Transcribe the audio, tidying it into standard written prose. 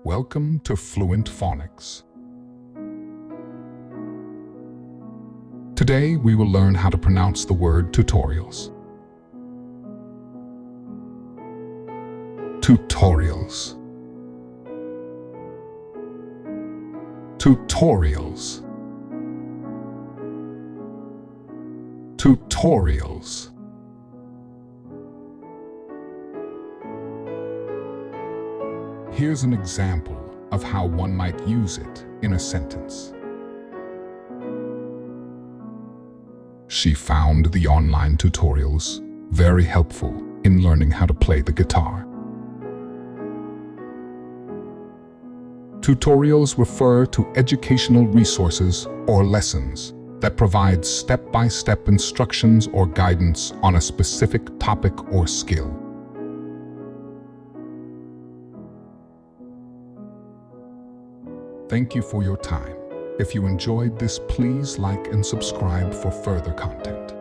Welcome to Fluent Phonics. Today we will learn how to pronounce the word tutorials. Tutorials. Tutorials. Tutorials. Here's an example of how one might use it in a sentence. She found the online tutorials very helpful in learning how to play the guitar. Tutorials refer to educational resources or lessons that provide step-by-step instructions or guidance on a specific topic or skill. Thank you for your time. If you enjoyed this, please like and subscribe for further content.